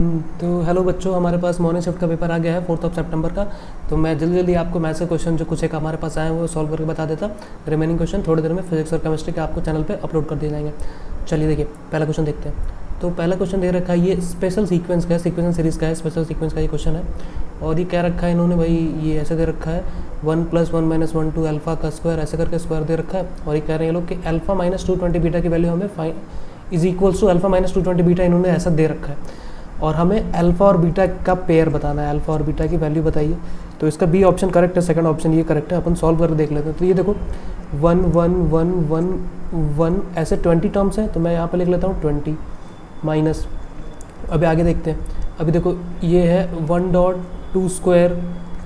तो हेलो बच्चों, हमारे पास मॉर्निंग शिफ्ट का पेपर आ गया है 4 सितंबर का। तो मैं जल्दी जल्दी आपको मैथ्स के क्वेश्चन जो कुछ एक हमारे पास आए हैं वो सॉल्व करके बता देता। रिमेनिंग क्वेश्चन थोड़ी देर में फिजिक्स और केमिस्ट्री के आपको चैनल पे अपलोड कर दिए जाएंगे। चलिए देखिए, पहला क्वेश्चन देखते हैं। तो पहला क्वेश्चन दे रखा है, ये स्पेशल सीक्वेंस का है, सीक्वेंस सीरीज़ का है, स्पेशल सीक्वेंस का ये क्वेश्चन है। और ये क्या रखा है इन्होंने भाई, ये ऐसे दे रखा है 1 + 1 - 1 2 अल्फा का स्क्वायर, ऐसे करके स्क्वायर दे रखा है। और ये कह रहे हैं ये लोग कि अल्फा - 220 बीटा की वैल्यू हमें is equals to alpha - 220 beta इन्होंने ऐसा दे रखा है। और हमें अल्फ़ा और बीटा का पेयर बताना है, अल्फ़ा और बीटा की वैल्यू बताइए। तो इसका बी ऑप्शन करेक्ट है, सेकंड ऑप्शन ये करेक्ट है। अपन सॉल्व करके देख लेते हैं। तो ये देखो 1 1 1 1 1 ऐसे 20 टर्म्स हैं, तो मैं यहाँ पे लिख लेता हूँ 20 माइनस। अभी आगे देखते हैं। अभी देखो ये है 1.2 स्क्वायर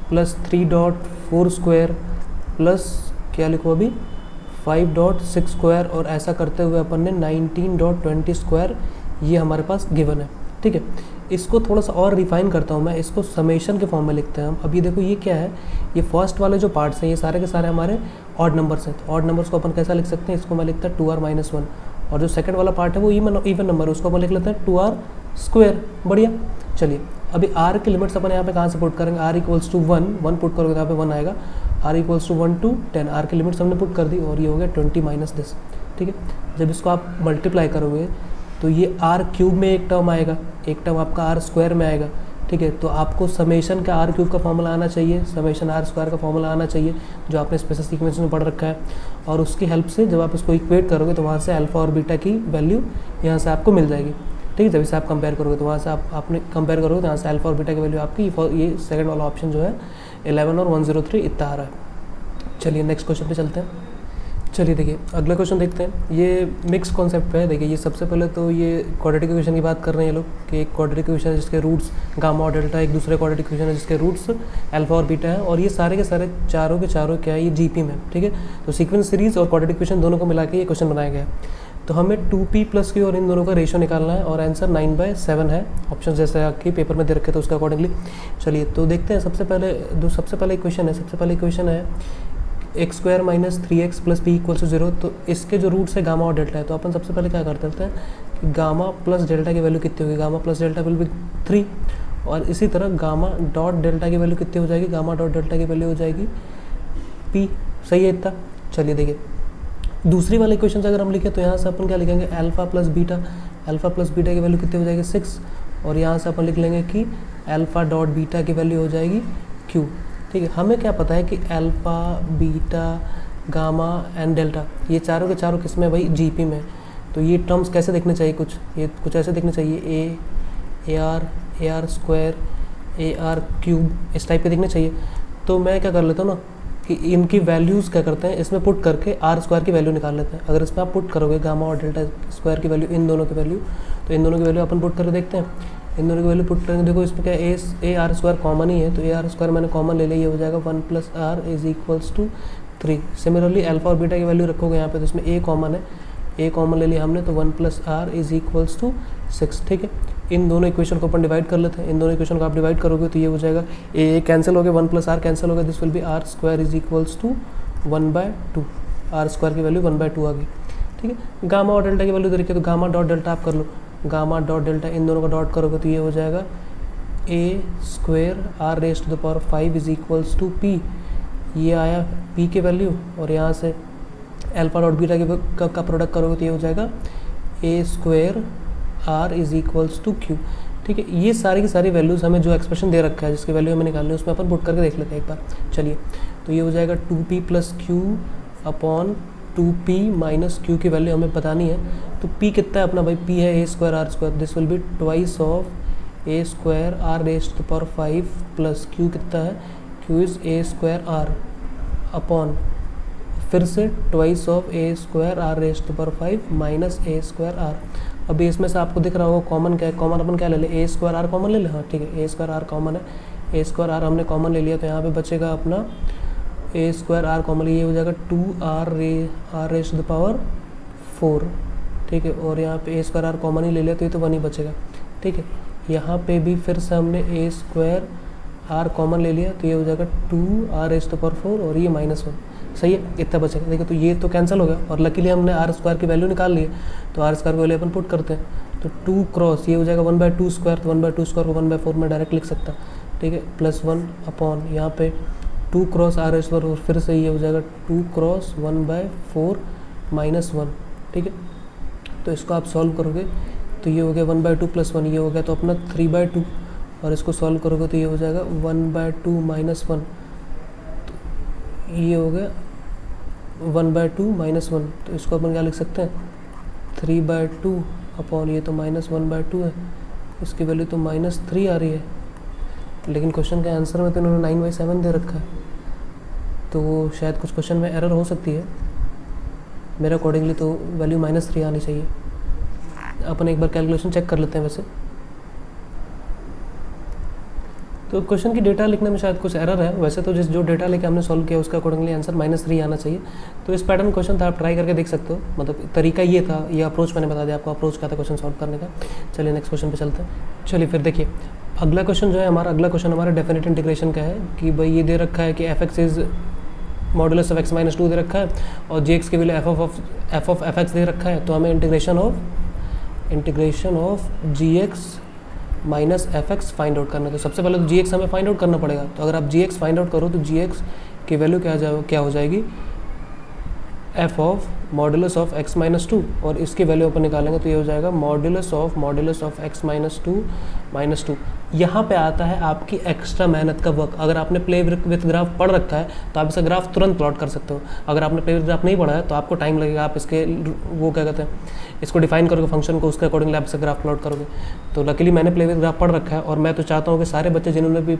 प्लस 3.4 स्क्वायर प्लस क्या लिखो अभी 5.6 स्क्वायर, और ऐसा करते हुए अपन ने 19.20 स्क्वायर ये हमारे पास गिवन है। ठीक है, इसको थोड़ा सा और रिफाइन करता हूँ मैं, इसको समेशन के फॉर्म में लिखते हैं हम। अभी देखो ये क्या है, ये फर्स्ट वाले जो पार्ट्स हैं ये सारे के सारे हमारे ऑड नंबर्स हैं। तो ऑड नंबर्स को अपन कैसा लिख सकते हैं, इसको मैं लिखता है 2r - 1। और जो सेकंड वाला पार्ट है वो इवन नंबर, उसको अपन लिख लेते हैं 2r स्क्वायर। बढ़िया। चलिए अभी r की लिमिट्स अपन यहाँ पे कहाँ से पुट करेंगे, r = 1 पुट करोगे तो यहाँ पे 1 आएगा। r = 1 to 10, r की लिमिट्स हमने पुट कर दी और ये हो गया 20 माइनस दिस। ठीक है, जब इसको आप मल्टीप्लाई करोगे तो ये r³ में एक टर्म आएगा, एक टर्म आपका r² में आएगा। ठीक है, तो आपको समेशन का r³ का फॉर्मूला आना चाहिए, समेशन r² का फॉर्मूला आना चाहिए जो आपने स्पेशल सीक्वेंस में पढ़ रखा है। और उसकी हेल्प से जब आप इसको इक्वेट करोगे तो वहाँ से अल्फा और बीटा की वैल्यू यहाँ से आपको मिल जाएगी। ठीक है, जब इसे आप कंपेयर करोगे तो वहाँ से आपने कंपेयर करोगे तो यहाँ से अल्फा और बीटा की वैल्यू आपकी ये सेकंड वाला ऑप्शन जो है 11 और 103 इतना आ रहा है। चलिए नेक्स्ट क्वेश्चन पे चलते हैं। चलिए देखिए अगला क्वेश्चन देखते हैं। ये मिक्स कॉन्सेप्ट पे है। देखिए ये सबसे पहले तो ये क्वाड्रेटिक इक्वेशन की बात कर रहे हैं ये लोग कि एक क्वाड्रेटिक इक्वेशन है जिसके रूट्स गामा और डेल्टा, एक दूसरे क्वाड्रेटिक इक्वेशन है जिसके रूट्स अल्फा और बीटा है। और ये सारे के सारे चारों के चारों क्या है, ये जीपी में। ठीक है, तो सीक्वेंस सीरीज और क्वाड्रेटिक इक्वेशन दोनों को मिला के ये क्वेश्चन बनाया गया है। तो हमें 2p + q और इन दोनों का रेशियो निकालना है और आंसर 9/7 है। ऑप्शन जैसे आपके पेपर में दे रखे तो उसके अकॉर्डिंगली चलिए तो देखते हैं। सबसे पहले इक्वेशन है x² - 3x + p = 0। तो इसके जो रूट्स है गामा और डेल्टा है, तो अपन सबसे पहले क्या कर देते हैं कि गामा प्लस डेल्टा की वैल्यू कितनी होगी, gamma plus delta will be 3। और इसी तरह गामा डॉट डेल्टा की वैल्यू कितनी हो जाएगी, गामा डॉट डेल्टा की वैल्यू हो जाएगी p। सही है इतना। चलिए देखिए दूसरी वाले इक्वेशन से अगर हम लिखें तो यहाँ से अपन क्या लिखेंगे, अल्फा प्लस बीटा की वैल्यू कितनी हो जाएगी 6। और यहाँ से अपन लिख लेंगे कि अल्फा डॉट बीटा की वैल्यू हो जाएगी q। ठीक है, हमें क्या पता है कि alpha, beta, gamma and delta ये चारों के चारों किस में भाई, जीपी में। तो ये टर्म्स कैसे दिखने चाहिए, कुछ ऐसे दिखने चाहिए, AR², AR³ इस टाइप के दिखने चाहिए। तो मैं क्या कर लेता हूँ ना कि इनकी वैल्यूज़ क्या करते हैं, इसमें पुट करके r² की वैल्यू निकाल लेते हैं। अगर इसमें आप पुट करोगे गामा और डेल्टा स्क्वायर की वैल्यू, इन दोनों की वैल्यू, तो इन दोनों की वैल्यू अपन पुट करके देखते हैं। इन दोनों की वैल्यू पुट करेंगे। देखो इसमें क्या AR² कॉमन ही है, तो AR² मैंने कॉमन ले लिया, ये हो जाएगा 1 + r = 3। सिमिलरली अल्फा और बीटा की वैल्यू रखोगे यहाँ पे, तो इसमें a कॉमन है, a कॉमन ले लिया हमने, तो 1 + r = 6। ठीक है, इन दोनों इक्वेशन को अपन डिवाइड कर लेते हैं। इन दोनों इक्वेशन को आप डिवाइड करोगे तो ये हो जाएगा a कैंसिल हो गया, 1 + r कैंसिल हो गया, this will B r² = 1/2। r² की वैल्यू 1/2 आ गई। ठीक है, गामा और डेल्टा की वैल्यू दे रखी है, तो गामा डॉट डेल्टा आप कर लो, गामा डॉट डेल्टा इन दोनों का डॉट करोगे तो ये हो जाएगा a² r⁵ = p। ये आया p की वैल्यू, और यहाँ से अल्फा डॉट बीटा का प्रोडक्ट करोगे तो ये हो जाएगा a² r = q। ठीक है, ये सारी की सारी वैल्यूज़ हमें जो एक्सप्रेशन दे रखा है, जिसकी वैल्यू हमें निकालनी है, उसमें अपन पुट करके देख लेते हैं एक बार। चलिए तो ये हो जाएगा 2p + q upon 2p - q की वैल्यू हमें बतानी है। तो p कितना है अपना भाई, p है a² r², this will be twice of a² r⁵ plus q कितना है, q is a² r upon फिर से twice of a² r⁵ minus a² r। अभी इसमें से आपको दिख रहा होगा कॉमन क्या है, कॉमन अपन क्या ले लें, a² r कॉमन ले लें। हाँ ठीक है, a² r कॉमन है, a² r हमने कॉमन ले लिया, तो यहाँ पे बचेगा अपना a² r कॉमन, ये हो जाएगा 2r⁴। ठीक है, और यहाँ पे a² r कॉमन ही ले लिया तो ये तो 1 ही बचेगा। ठीक है, यहाँ पे भी फिर से हमने a² r कॉमन ले लिया तो ये हो जाएगा 2r⁴ और ये -1। सही है, इतना बचेगा। देखिए तो ये तो कैंसिल हो गया, और लकीली हमने r² की वैल्यू निकाल ली है, तो r² की वैल्यू अपन पुट करते हैं। तो 2 क्रॉस ये हो जाएगा 1/2 स्क्वायर, तो 1/2 स्क्वायर को 1/4 में डायरेक्ट लिख सकता, ठीक है, +1 अपॉन यहाँ पे 2 क्रॉस r² और फिर से ये हो जाएगा 2 क्रॉस 1/4 -1, ठीक है। तो इसको आप सॉल्व करोगे तो ये हो गया 1/2 + 1, ये हो गया तो अपना 3/2, और इसको सॉल्व करोगे तो ये हो जाएगा 1/2 -1, तो ये हो गया 1/2 -1, तो इसको अपन क्या लिख सकते हैं 3/2 अपॉन ये तो -1/2 है, इसकी वैल्यू तो -3 आ रही है, लेकिन क्वेश्चन के आंसर में तो इन्होंने 9/7 दे रखा है, तो शायद कुछ क्वेश्चन में एरर हो सकती है। मेरे अकॉर्डिंगली तो वैल्यू -3 आनी चाहिए। अपन एक बार कैलकुलेशन चेक कर लेते हैं वैसे। तो क्वेश्चन की डेटा लिखने में शायद कुछ एरर है, वैसे तो जो डेटा लेके हमने सॉल्व किया उसका अकॉर्डिंगली आंसर -3 आना चाहिए। तो इस पैटर्न क्वेश्चन था, आप ट्राई करके देख सकते हो, मतलब तरीका ये था, ये अप्रोच मैंने बता दिया आपको, अप्रोच क्या था क्वेश्चन सॉल्व करने का। चलिए नेक्स्ट क्वेश्चन पे चलते हैं। चलिए फिर देखिए अगला क्वेश्चन जो है हमारा, अगला क्वेश्चन हमारा डेफिनेट इंटीग्रेशन का है कि भाई ये दे रखा है कि f(x) is modulus of x - 2 दे रखा है और gx की वैल्यू f ऑफ fx दे रखा है, तो हमें integration of gx minus fx find out करना है। तो सबसे पहले तो gx हमें फाइंड आउट करना पड़ेगा, तो अगर आप gx फाइंड आउट करो तो gx की वैल्यू क्या हो जाएगी f of modulus of x - 2, और इसकी वैल्यू अपन निकालेंगे तो ये हो जाएगा मॉडुलस ऑफ x - 2 यहाँ पे आता है आपकी एक्स्ट्रा मेहनत का वर्क। अगर आपने प्ले विथ ग्राफ पढ़ रखा है तो आप इसका ग्राफ तुरंत प्लॉट कर सकते हो, अगर आपने प्ले विथ ग्राफ नहीं पढ़ा है तो आपको टाइम लगेगा, आप इसके वो क्या कहते हैं इसको डिफाइन करोगे फंक्शन को, उसके अकॉर्डिंगली आप इसका ग्राफ प्लॉट करोगे। तो लकीली मैंने प्ले विथ ग्राफ पढ़ रखा है, और मैं तो चाहता हूँ कि सारे बच्चे जिन्होंने भी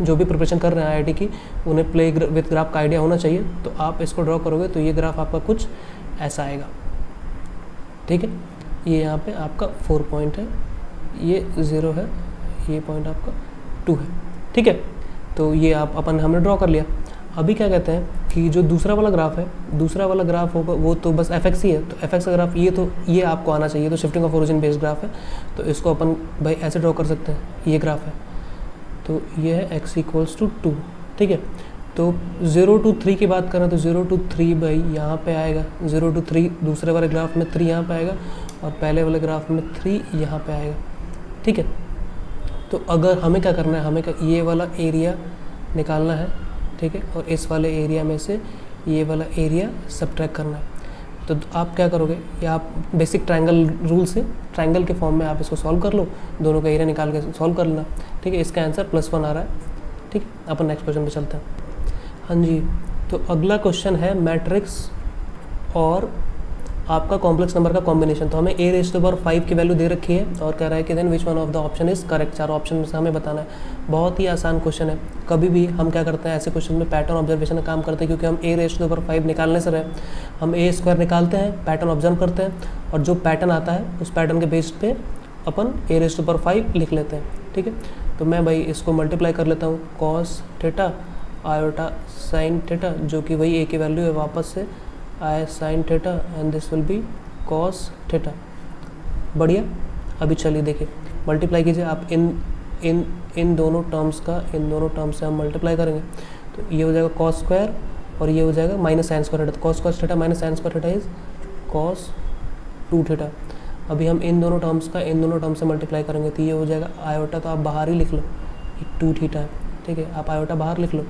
जो भी प्रिपरेशन कर रहे हैं IIT की, उन्हें प्ले विथ ग्राफ का आइडिया होना चाहिए। तो आप इसको ड्रॉ करोगे तो ये ग्राफ आपका कुछ ऐसा आएगा, ठीक है। ये यहाँ पे आपका 4 पॉइंट है, ये 0 है, ये पॉइंट आपका 2 है, ठीक है। तो ये हमने ड्रॉ कर लिया। अभी क्या कहते हैं कि जो दूसरा वाला ग्राफ होगा वो तो बस fx ही है, तो fx का ग्राफ ये आपको आना चाहिए, तो shifting of origin based graph है, तो इसको अपन भाई ऐसे ड्रॉ कर सकते हैं, ये ग्राफ है, तो ये है x = 2, ठीक है। तो 0 to 3 की बात करें तो 0 to 3 भाई यहाँ पे आएगा, 0 to 3 दूसरे वाले ग्राफ में 3 यहाँ पे आएगा, और पहले वाले ग्राफ में 3 यहाँ पे आएगा, ठीक है। तो अगर हमें क्या करना है, हमें ये वाला एरिया निकालना है, ठीक है, और इस वाले एरिया में से ये वाला एरिया सब्ट्रैक्ट करना है। तो आप क्या करोगे, या आप बेसिक ट्रायंगल रूल से ट्रायंगल के फॉर्म में आप इसको सॉल्व कर लो, दोनों का एरिया निकाल के सॉल्व कर लेना, ठीक है। इसका आंसर +1 आ रहा है, ठीक है। अपन नेक्स्ट क्वेश्चन पे चलते हैं। हाँ जी, तो अगला क्वेश्चन है मैट्रिक्स और आपका कॉम्प्लेक्स नंबर का कॉम्बिनेशन। तो हमें a⁵ की वैल्यू दे रखी है और कह रहा है कि then which one of the option is correct. चारों ऑप्शन में से हमें बताना है। बहुत ही आसान क्वेश्चन है। कभी भी हम क्या करते हैं ऐसे क्वेश्चन में पैटर्न ऑब्जर्वेशन का काम करते हैं, क्योंकि हम a⁵ निकालने से रहे हम a² निकालते हैं, पैटर्न ऑब्जर्व करते हैं, और जो पैटर्न आता है उस पैटर्न के बेस पे अपन a⁵ लिख लेते हैं, ठीक है। तो मैं भाई इसको मल्टीप्लाई कर लेता हूँ, cos theta iota sine theta, जो कि वही a की वैल्यू है, वापस से i sine theta and this will be cos theta. बढ़िया। अभी चलिए देखिए मल्टीप्लाई कीजिए आप इन दोनों टर्म्स का, इन दोनों टर्म्स से हम मल्टीप्लाई करेंगे तो ये हो जाएगा कॉस स्क्वायर और ये हो जाएगा minus sign square theta. Cos theta minus sign square theta is cos 2 theta. अभी हम इन दोनों टर्म्स का इन दोनों टर्म्स से मल्टीप्लाई करेंगे तो ये हो जाएगा आयोटा, तो आप बाहर ही लिख लो, ये 2 थीटा है, ठीक है, आप आयोटा बाहर लिख लो,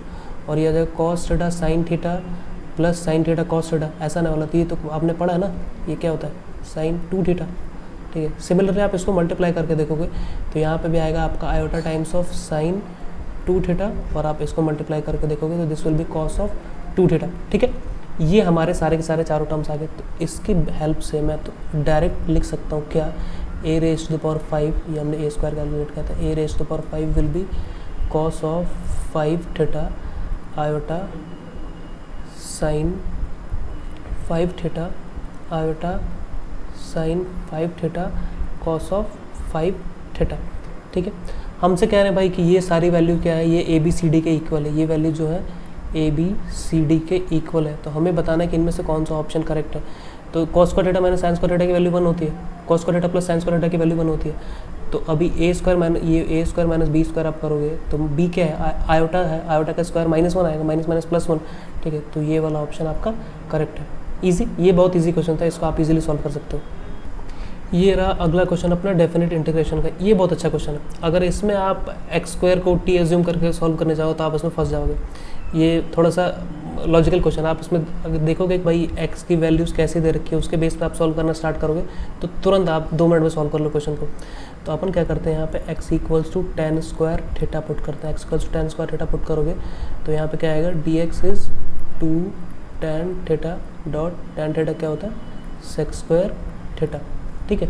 और ये आ जाएगा cos theta sine theta plus sine theta cos theta. ऐसा नहीं वाला, तो ये तो आपने पढ़ा है ना, ये क्या होता है साइन 2 थीटा, ठीक है। सिमिलरली आप इसको मल्टीप्लाई करके देखोगे तो यहाँ पे भी आएगा आपका iota times of sign 2 theta, और आप इसको मल्टीप्लाई करके देखोगे तो this will be cos of 2 theta, ठीक है। ये हमारे सारे के सारे चारों टर्म्स आ गए। तो इसकी हेल्प से मैं तो डायरेक्ट लिख सकता हूँ क्या, a⁵, ये हमने a² कैलकुलेट किया था, a⁵ will be cos of 5 theta iota sign 5 theta iota sign 5 theta cos of 5 theta, ठीक है। हमसे कह रहे हैं भाई कि ये सारी वैल्यू क्या है, ये ABCD के इक्वल है, ये वैल्यू जो है ABCD के इक्वल है। तो हमें बताना है कि इनमें से कौन सा ऑप्शन करेक्ट है। तो cos square theta minus sign square theta की वैल्यू 1 होती है, cos square theta plus sign square theta की वैल्यू 1 होती है। तो अभी a² माइनस b² आप करोगे तो b क्या है, आयोटा है, आयोटा का स्क्वायर -1 आएगा, माइनस प्लस 1, ठीक है। तो ये वाला ऑप्शन आपका करेक्ट है। ईजी, ये बहुत ईजी क्वेश्चन था, इसको आप इजीली सॉल्व कर सकते हो। ये रहा अगला क्वेश्चन अपना डेफिनेट इंटीग्रेशन का। ये बहुत अच्छा क्वेश्चन है। अगर इसमें आप एक्स स्क्वायर को टी एज्यूम करके सॉल्व करने जाओ तो आप इसमें फंस जाओगे। ये थोड़ा सा लॉजिकल क्वेश्चन, आप इसमें अगर देखोगे कि भाई एक्स की वैल्यूज़ कैसे दे रखी है, उसके बेस पे आप सॉल्व करना स्टार्ट करोगे तो तुरंत आप 2 मिनट में सॉल्व कर लो क्वेश्चन को। तो अपन क्या करते हैं यहाँ पे x equals to tan square theta put करते हैं। x equals to tan square theta put करोगे तो यहाँ पे क्या आएगा, dx is 2 tan theta dot tan theta क्या होता है सेक स्क्वायर थीटा, ठीक है।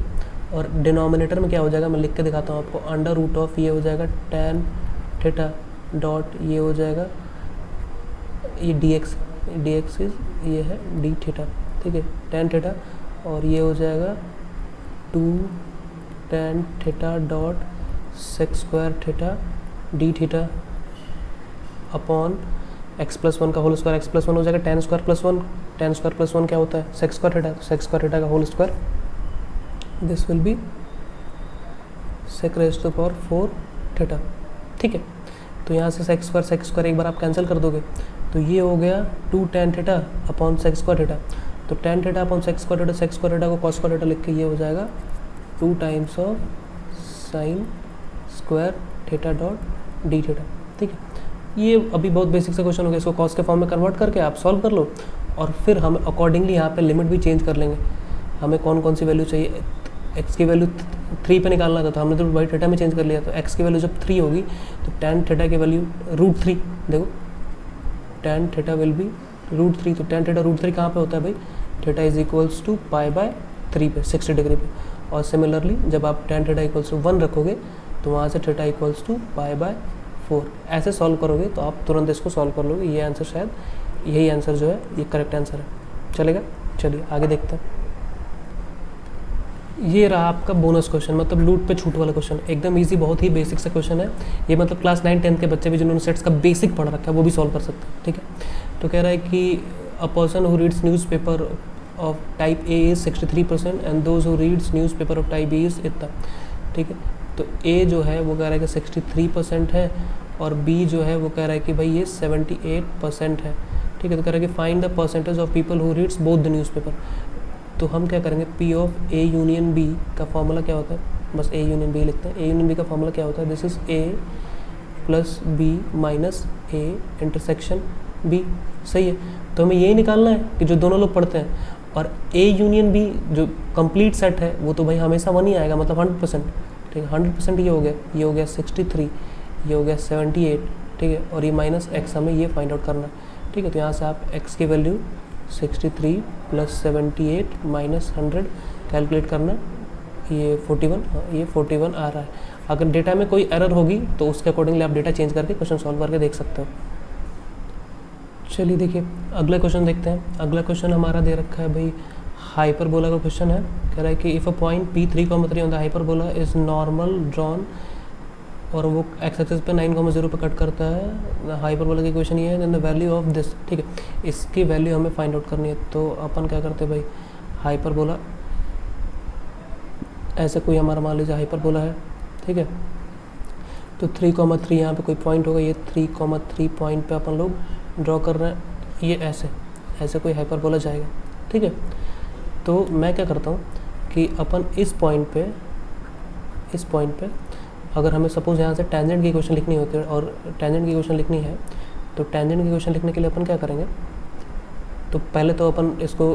और डिनोमिनेटर में क्या हो जाएगा, मैं लिख के दिखाता हूँ आपको, अंडर रूट ऑफ ये हो जाएगा tan थीटा डॉट ये हो जाएगा ये dx इज ये है d थीटा, ठीक है, tan थीटा, और ये हो जाएगा 2 tan theta dot sec square theta d theta upon x plus 1 का होल स्क्वायर। x प्लस 1 हो जाएगा tan square plus 1, tan square plus 1 क्या होता है sec square theta, sec square theta का whole square, this will be sec raise to power 4 theta, ठीक है। तो यहाँ से सेक स्क्वायर एक बार आप कैंसिल कर दोगे तो ये हो गया 2 tan theta upon sec square theta. तो tan theta upon sec square theta को कॉस स्क्वायर थीटा लिख के ये हो जाएगा 2 times of sine square theta dot D theta, ठीक है। ये अभी बहुत बेसिक सा क्वेश्चन हो गया, इसको कॉस के फॉर्म में कन्वर्ट करके आप सॉल्व कर लो और फिर हम अकॉर्डिंगली यहाँ पे लिमिट भी चेंज कर लेंगे। हमें कौन कौन सी वैल्यू चाहिए, एक्स की वैल्यू 3 पे निकालना था तो हमने तो वाई थीटा में चेंज कर लिया। तो एक्स की वैल्यू जब 3 होगी तो tan थीटा की वैल्यू √3, देखो tan थीटा विल बी √3। तो tan थीटा √3 कहाँ पे होता है भाई, थीटा इज इक्वल्स टू π/3 पे 60 डिग्री पे। और सिमिलरली जब आप tan थीटा इक्वल्स टू 1 रखोगे तो वहाँ से थीटा इक्वल्स टू π/4 ऐसे सॉल्व करोगे तो आप तुरंत इसको सॉल्व कर लोगे। ये आंसर शायद यही आंसर जो है ये करेक्ट आंसर है, चलेगा। चलिए आगे देखते हैं। ये रहा आपका बोनस क्वेश्चन, मतलब लूट पे छूट वाला क्वेश्चन, एकदम इजी, बहुत ही बेसिक सा क्वेश्चन है ये। मतलब क्लास 9-10 के बच्चे भी जिन्होंने सेट्स का बेसिक पढ़ रखा है वो भी सॉल्व कर सकते हैं, ठीक है। तो कह रहा है कि a person who reads newspaper of type A is 63% and those who reads newspaper of type B is इतना, ठीक है। तो ए जो है वो कह रहा है कि 63% है और बी जो है वो कह रहा है कि भाई ये 78% है, ठीक है। तो कह रहा है कि find the percentage of people who reads both the newspaper. तो हम क्या करेंगे, P of A union B का फॉर्मूला क्या होता है, बस ए यूनियन बी लिखते हैं। ए यूनियन बी का फॉर्मूला क्या होता है, this is A plus B minus A intersection B, सही है। तो हमें यही निकालना है कि जो दोनों लोग पढ़ते हैं। और ए यूनियन बी जो कंप्लीट सेट है वो तो भाई हमेशा 1 ही आएगा, मतलब 100%, ठीक है। 100% ये हो गया 63, ये हो गया 78, ठीक है। और ये माइनस एक्स हमें ये फाइंड आउट करना है, ठीक है। तो यहाँ से आप एक्स की वैल्यू 63 प्लस 78 माइनस 100 कैलकुलेट करना, ये 41, ये 41 आ रहा है। अगर डेटा में कोई एरर होगी तो उसके अकॉर्डिंगली आप डेटा चेंज करके क्वेश्चन सॉल्व करके देख सकते हो। चलिए देखिए अगला क्वेश्चन देखते हैं। अगला क्वेश्चन हमारा दे रखा है भाई हाइपरबोला का क्वेश्चन है। कह रहा है कि if a point P3, 3 on the hyperbola is normal drawn, और वो एक्स एक्सिस पे 9,0 पे कट करता है। हाइपरबोला की क्वेश्चन ये है, then the value of this, ठीक है। इसकी वैल्यू हमें फाइंड आउट करनी है। तो अपन क्या करते हैं भाई, हाइपरबोला ऐसे कोई हमारा मान लीजिए हाइपरबोला है, ठीक है। तो 3,3 यहाँ पे कोई पॉइंट होगा, ये 3,3 पॉइंट पे अपन लोग ड्रॉ कर रहे हैं। ये ऐसे कोई हाइपरबोला जाएगा, ठीक है। तो मैं क्या करता हूँ कि अपन इस पॉइंट पे अगर हमें सपोज़ यहाँ से टेंजेंट की क्वेश्चन लिखनी होती है और टेंजेंट की क्वेश्चन लिखनी है, तो टेंजेंट की क्वेश्चन लिखने के लिए अपन क्या करेंगे, तो पहले तो अपन इसको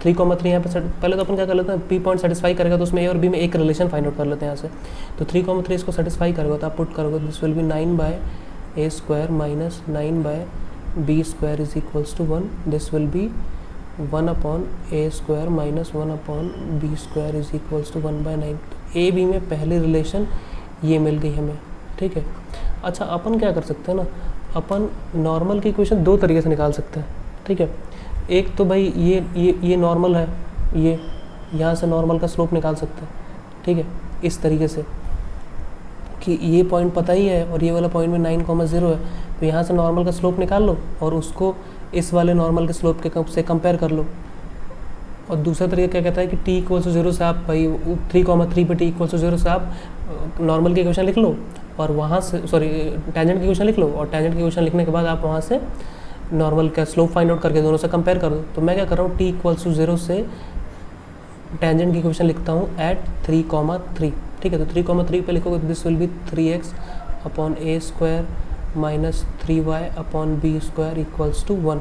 3,3 यहाँ पे पहले तो अपन क्या कर लेते हैं, पी पॉइंट सेटिस्फाई करेगा तो उसमें ए और बी में एक रिलेशन फाइंड आउट कर लेते हैं यहाँ से। तो 3,3 इसको सेटिस्फाई करेगा तो आप पुट करोगे, this will be 9/a square minus 9/b square is equals to 1, this will be 1/a square minus 1/b square is equals to 1/9। A B में पहली रिलेशन ये मिल गई हमें, ठीक है। अच्छा अपन क्या कर सकते हैं ना, अपन नॉर्मल की इक्वेशन 2 तरीके से निकाल सकते हैं, ठीक है। एक तो भाई ये नॉर्मल है, ये यहाँ से नॉर्मल का स्लोप निकाल सकते हैं, ठीक है, इस तरीके से कि ये पॉइंट पता ही है और ये वाला पॉइंट में 9,0 है, तो यहाँ से नॉर्मल का स्लोप निकाल लो और उसको इस वाले नॉर्मल के स्लोप के से कंपेयर कर लो। और दूसरा तरीका क्या कहता है कि t=0 से आप भाई 3,3 पे t=0 से आप नॉर्मल की इक्वेशन लिख लो और वहाँ से टेंजेंट की इक्वेशन लिख लो, और टेंजेंट की इक्वेशन लिखने के बाद आप वहाँ से नॉर्मल का स्लोप फाइंड आउट करके दोनों से कंपेयर कर दो। तो मैं क्या कर रहा हूँ, t=0 से टेंजेंट की इक्वेशन लिखता हूँ एट 3,3, ठीक है। तो 3,3 पे लिखोगे तो this will be 3x upon a square minus 3y upon b square equals to 1।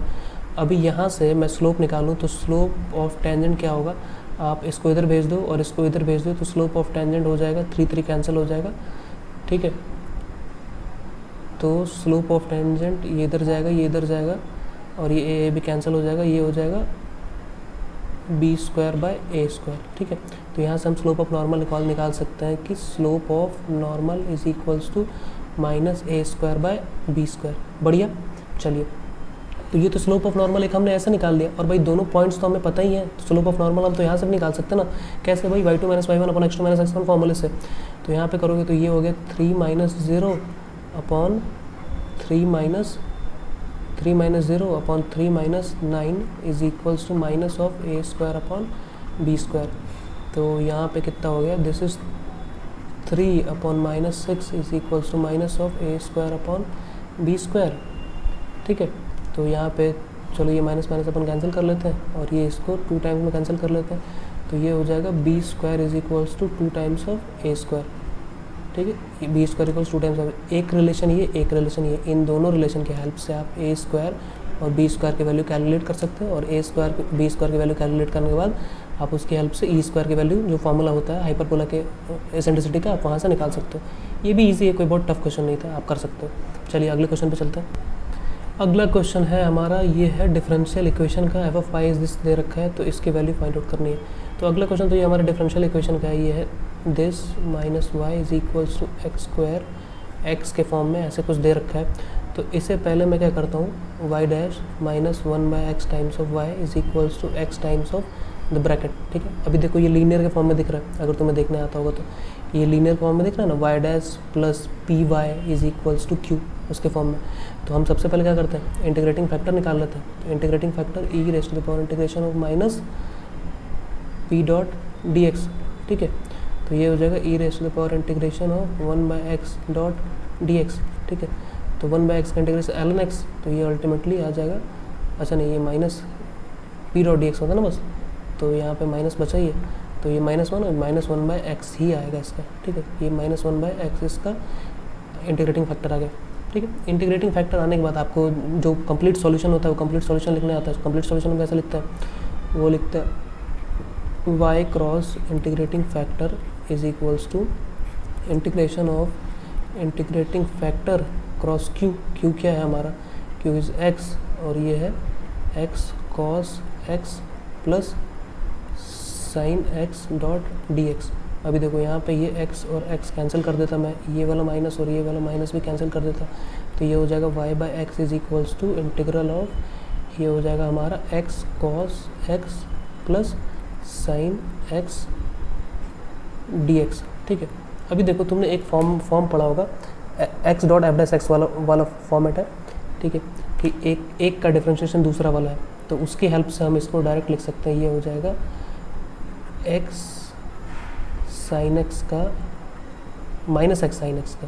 अभी यहाँ से मैं स्लोप निकालूँ तो स्लोप ऑफ टेंजेंट क्या होगा, आप इसको इधर भेज दो और इसको इधर भेज दो तो स्लोप ऑफ टेंजेंट हो जाएगा 3 कैंसिल हो जाएगा, ठीक है। तो स्लोप ऑफ टेंजेंट ये इधर जाएगा, ये इधर जाएगा और ये a भी कैंसिल हो जाएगा, ये हो जाएगा B square by A square, ठीक है। तो यहाँ से हम स्लोप ऑफ नॉर्मल निकाल सकते हैं कि slope of normal is equals to minus A square by B square. बढ़िया, चलिए। तो ये तो स्लोप ऑफ नॉर्मल एक हमने ऐसे निकाल दिया, और भाई दोनों पॉइंट्स तो हमें पता ही है, स्लोप ऑफ नॉर्मल हम तो यहाँ से भी निकाल सकते हैं ना। कैसे भाई, y2 minus y1 upon x2 minus x1 फॉर्मूले से। तो यहाँ पे करोगे तो ये हो गया 3 minus 0 upon 3 minus 0 upon 3 minus 9 is equals to minus of A square upon B square. तो यहाँ पे कितना हो गया, this is 3 upon minus 6 is equals to minus of A square upon B square, ठीक है। तो यहाँ पे चलो ये माइनस माइनस अपन कैंसिल कर लेते हैं और ये इसको 2 टाइम्स में कैंसिल कर लेते हैं। तो ये हो जाएगा B square is equals to 2 times of A square, ठीक है। B square equals 2 times of एक रिलेशन ये, एक रिलेशन ये, इन दोनों रिलेशन की हेल्प से आप ए स्क्वायर और बी स्क्वायर की वैल्यू कैलकुलेट कर सकते हैं, और ए स्क्वायर बी स्क्वायर की वैल्यू कैलकुलेट करने के बाद आप उसकी हेल्प से ई स्क्वायर की वैल्यू, जो फॉर्मूला होता है हाइपरबोला के एसेंट्रिसिटी का, आप वहाँ से निकाल सकते हो। ये भी ईजी है, कोई बहुत टफ क्वेश्चन नहीं था, आप कर सकते हो। चलिए अगले क्वेश्चन पे चलते हैं। अगला क्वेश्चन है हमारा, ये है डिफरेंशियल इक्वेशन का, F of Y is this दे रखा है, तो इसकी वैल्यू फाइंड आउट करनी है। तो अगला क्वेश्चन तो ये हमारे डिफरेंशियल इक्वेशन का है, ये है this minus Y is equals to X square, X के फॉर्म में ऐसे कुछ दे रखा है। तो इससे पहले मैं क्या करता हूँ, Y dash minus 1 by X times of Y is equals to X times of the bracket, ठीक है। अभी देखो ये लीनियर के फॉर्म में दिख रहा है, अगर तुम्हें देखने आता होगा तो ये लीनियर फॉर्म में दिख रहा है ना, Y dash plus P Y is equals to Q, उसके फॉर्म में। तो हम सबसे पहले क्या करते हैं, इंटीग्रेटिंग फैक्टर निकाल लेते हैं। तो integrating factor E raise to the power integration of minus P dot D X, ठीक है। तो ये हो जाएगा E raise to the power integration of 1 by X dot D X, ठीक है। तो 1 बाई एक्स का इंटीग्रेशन एल एक्स, तो ये अल्टीमेटली आ जाएगा, अच्छा नहीं, ये minus P dot D X होता है ना बस, तो यहाँ पे माइनस बचा ही है, तो ये माइनस 1 बाई एक्स ही आएगा इसका, ठीक है। ये माइनस 1 बाई एक्स इसका इंटीग्रेटिंग फैक्टर आ गया, ठीक है। इंटीग्रेटिंग फैक्टर आने के बाद आपको जो कंप्लीट सॉल्यूशन होता है वो कंप्लीट सॉल्यूशन लिखने आता है। कंप्लीट सॉल्यूशन में कैसे लिखता है, वो लिखता है Y cross integrating factor is equals to integration of integrating factor cross Q. Q क्या है हमारा, क्यू इज़ एक्स, और ये है X cos X plus sine X dot D X. अभी देखो यहाँ पे ये x और x कैंसिल कर देता मैं, ये वाला माइनस और ये वाला माइनस भी कैंसिल कर देता, तो ये हो जाएगा y by X is equals to integral of, ये हो जाएगा हमारा x cos x plus sine x dx, ठीक है। अभी देखो तुमने एक फॉर्म पढ़ा होगा, x dot F dash x वाला फॉर्मेट है, ठीक है, कि एक का डिफरेंशिएशन दूसरा वाला है, तो उसकी हेल्प से हम इसको डायरेक्ट लिख सकते हैं। ये हो जाएगा x साइन एक्स का माइनस एक्स साइन एक्स का,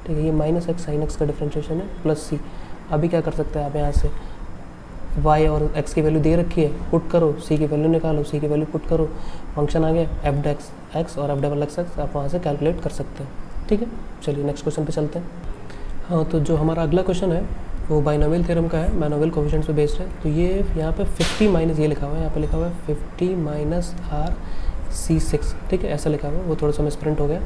ठीक है। ये माइनस एक्स साइन एक्स का डिफरेंशिएशन है प्लस सी। अभी क्या कर सकते हैं आप, यहाँ से y और x की वैल्यू दे रखी है, पुट करो, c की वैल्यू निकालो, c की वैल्यू पुट करो, फंक्शन आ गया एफ डेक्स एक्स और एफ डबल एक्स एक्स, आप वहाँ से कैलकुलेट कर सकते हैं, ठीक है। चलिए नेक्स्ट क्वेश्चन पे चलते हैं। हाँ, तो जो हमारा अगला क्वेश्चन है वो बाइनोमियल थ्योरम का है, बाइनोमियल कोएफिशिएंट्स पे बेस्ड है। तो ये यहाँ पे 50 माइनस ये लिखा हुआ है, यहाँ पे लिखा हुआ है 50 माइनस आर C6, ठीक है, ऐसा लिखा हुआ है, वो थोड़ा सा मिसप्रिंट हो गया।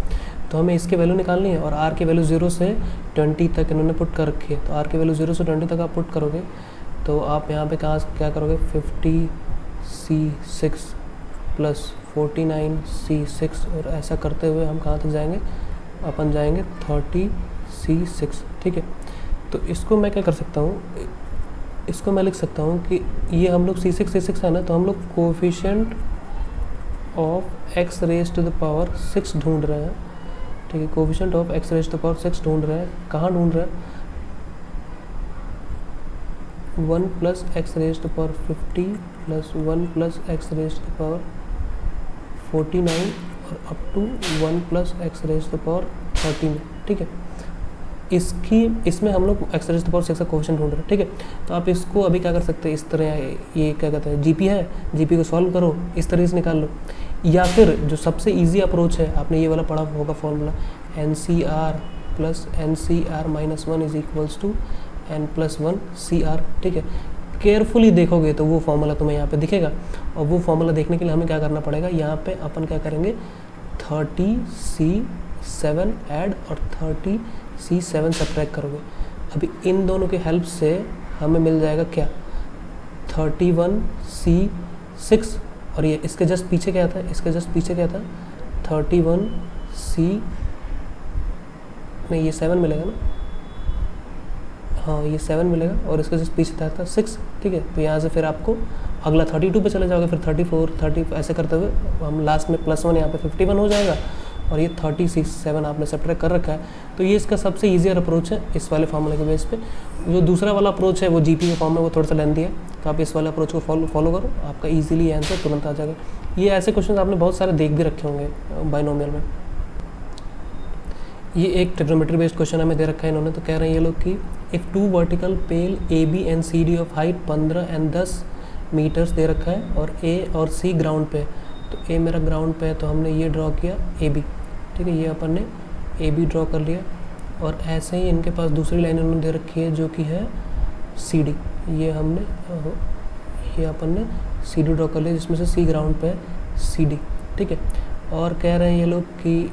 तो हमें इसकी वैल्यू निकालनी है, और r की वैल्यू 0 से 20 तक इन्होंने पुट कर रखी है। तो r की वैल्यू 0 से 20 तक आप पुट करोगे तो आप यहाँ पे क्या करोगे, 50C6 प्लस 49C6, और ऐसा करते हुए हम कहाँ तक जाएंगे, अपन जाएंगे 30C6, ठीक है। तो इसको मैं क्या कर सकता हूँ, इसको मैं लिख सकता हूँ कि ये हम लोग C6 है ना, तो हम लोग coefficient of x raise to the power 6 ढूंढ रहे हैं, ठीक है। Coefficient of x raise to the power 6 ढूंढ रहे हैं, कहाँ ढूंढ रहे हैं, 1 plus X raise to power 50 plus 1 plus X raise to power 49 और up to 1 plus X raise to power 13, ठीक है। इसमें हम लोग एक्स टू पावर 6 का क्वेश्चन ढूंढ रहे हैं, ठीक है। तो आप इसको अभी क्या कर सकते हैं, इस तरह ये क्या कहते हैं जीपी है, जीपी को सॉल्व करो, इस तरीके से निकाल लो। या फिर जो सबसे ईजी अप्रोच है, आपने ये वाला पढ़ा होगा formula, NCR plus NCR minus 1 is equals to N+1 CR, ठीक है। केयरफुली देखोगे तो वो फॉर्मूला तुम्हें यहाँ पे दिखेगा, और वो फॉर्मूला देखने के लिए हमें क्या करना पड़ेगा, यहाँ पे अपन क्या करेंगे 30C7 ऐड और 30C7 सब्ट्रैक्ट करोगे। अभी इन दोनों के हेल्प से हमें मिल जाएगा क्या, 31C6, और ये इसके जस्ट पीछे क्या था, इसके जस्ट पीछे क्या था 31C, नहीं ये 7 मिलेगा ना, हाँ ये 7 मिलेगा, और इसके जस्ट पीछे था 6, ठीक है। तो यहाँ से फिर आपको अगला 32 पे चले जाओगे, फिर 34 30 ऐसे करते हुए हम लास्ट में +1 यहाँ पे 51 हो जाएगा, और ये 36 आपने सब्ट्रैक्ट कर रखा है। तो ये इसका सबसे ईजियर अप्रोच है इस वाले फॉर्मूले के बेस पे। जो दूसरा वाला अप्रोच है वो जीपी के फॉर्म में, वो थोड़ा सा लेंथी है, तो आप इस वाले अप्रोच को फॉलो करो, आपका ईजिली आंसर तुरंत आ जाएगा। ये ऐसे क्वेश्चन आपने बहुत सारे देख भी रखे होंगे बाइनोमियल में। ये एक ट्रिग्नोमेट्री बेस्ड क्वेश्चन हमें दे रखा है इन्होंने, तो कह रहे हैं ये लोग कि if 2 vertical pole AB and CD of height 15 and 10 metres दे रखा है, और A और C ग्राउंड पे, तो A मेरा ग्राउंड पे है, तो हमने ये ड्रॉ किया AB, ठीक है, ये अपन ने AB ड्रॉ कर लिया। और ऐसे ही इनके पास दूसरी लाइन उन्होंने दे रखी है जो कि है CD, ये हमने ये अपन ने CD ड्रॉ कर लिया, जिसमें से C ग्राउंड पे है CD, ठीक है। और कह रहे हैं ये लोग कि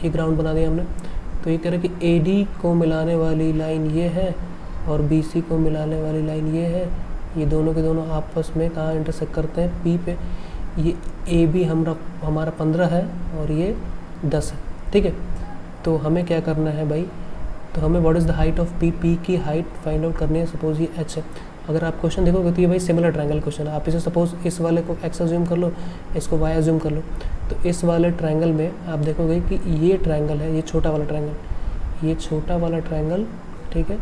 ये ग्राउंड बना दिया हमने, तो ये कह रहे हैं कि AD को मिलाने वाली लाइन ये है और BC को मिलाने वाली लाइन ये है, ये दोनों के दोनों आपस में कहाँ इंटरसेक्ट करते हैं, P पे। ये AB हमारा 15 है और ये 10 है, ठीक है। तो हमें क्या करना है भाई, तो हमें what is the height of P, P की हाइट फाइंड आउट करनी है। सपोज ये H है, अगर आप क्वेश्चन देखोगे तो ये भाई सिमिलर ट्रायंगल क्वेश्चन है। आप इसे सपोज इस वाले को X अज्यूम कर लो, इसको Y अज्यूम कर लो, तो इस वाले ट्रायंगल में आप देखोगे कि ये ट्रायंगल है, ये छोटा वाला ट्रायंगल, ये छोटा वाला ट्रायंगल, ठीक है,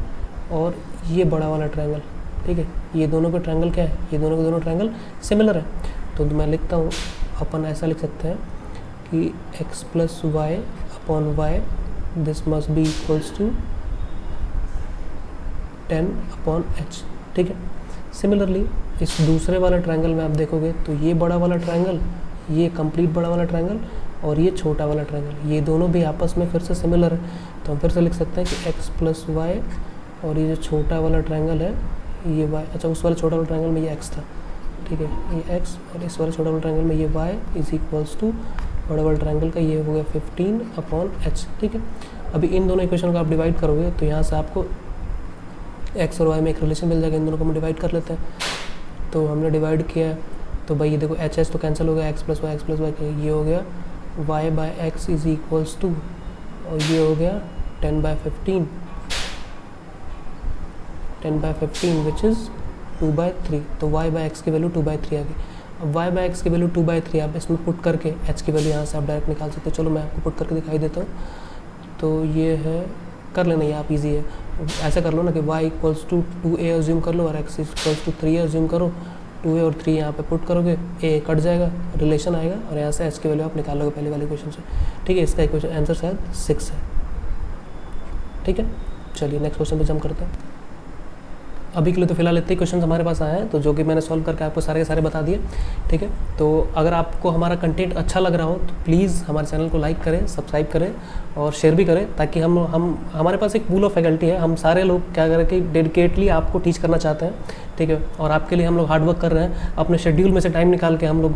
और ये बड़ा वाला ट्रायंगल, ठीक है। ये दोनों के ट्रायंगल क्या है, ये दोनों के दोनों ट्रायंगल सिमिलर है। तो मैं लिखता हूँ, अपन ऐसा लिख सकते हैं कि x + y upon y this must be equals to 10/h, ठीक है। सिमिलरली इस दूसरे वाले ट्रायंगल में आप देखोगे तो ये बड़ा वाला ट्रायंगल, ये कंप्लीट बड़ा वाला ट्रायंगल, और ये छोटा वाला ट्रायंगल, ये दोनों भी आपस में फिर से सिमिलर है। तो हम फिर से लिख सकते हैं कि x + y, और ये जो छोटा वाला ट्रायंगल है ये y, अच्छा उस वाले छोटा वाला ट्रायंगल में ये x था, ठीक है, ये x, और इस वाले छोटा वाला ट्रायंगल में ये y इज इक्वल्स टू बड़ा वाला ट्रायंगल का ये हो गया 15/h, ठीक है। अभी इन दोनों इक्वेशन को आप डिवाइड करोगे तो यहाँ से आपको x और y में एक रिलेशन मिल जाएगा, इन दोनों को हम डिवाइड कर लेते हैं। तो हमने डिवाइड किया है, तो भाई ये देखो h तो कैंसिल हो गया, x + y ये हो गया y/x इज इक्वल्स टू, और ये हो गया 10/15 विच इज़ 2/3। तो y/x की वैल्यू 2/3 आ गई। अब y/x की वैल्यू 2/3 आप इसमें पुट करके h की वैल्यू यहाँ से आप डायरेक्ट निकाल सकते हो। चलो मैं आपको पुट करके दिखाई देता हूँ। तो ये है, कर लेना ये आप, इजी है। ऐसा कर लो ना कि y = 2a अज्यूम कर लो और x = 3a अज्यूम करो। 2a और 3 यहाँ पे पुट करोगे, a कट जाएगा, रिलेशन आएगा, और यहाँ से h की वैल्यू आप निकाल लोगे पहले वाले क्वेश्चन से, ठीक है। इसका इक्वेशन आंसर शायद 6 है, ठीक है। चलिए नेक्स्ट क्वेश्चन पे जंप करते हैं। अभी के लिए तो फिलहाल इतने क्वेश्चन हमारे पास आए हैं, तो जो कि मैंने सॉल्व करके आपको सारे के सारे बता दिए, ठीक है। तो अगर आपको हमारा कंटेंट अच्छा लग रहा हो तो प्लीज़ हमारे चैनल को लाइक करें, सब्सक्राइब करें और शेयर भी करें, ताकि हम हमारे पास एक पूल ऑफ फैकल्टी है, हम सारे लोग क्या करें कि डेडिकेटली आपको टीच करना चाहते हैं, ठीक है। और आपके लिए हम लोग हार्ड वर्क कर रहे हैं, अपने शेड्यूल में से टाइम निकाल के हम लोग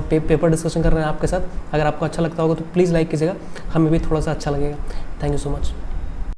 पेपर डिस्कशन कर रहे हैं आपके साथ। अगर आपको अच्छा लगता होगा तो प्लीज़ लाइक कीजिएगा, हमें भी थोड़ा सा अच्छा लगेगा। Thank you so much.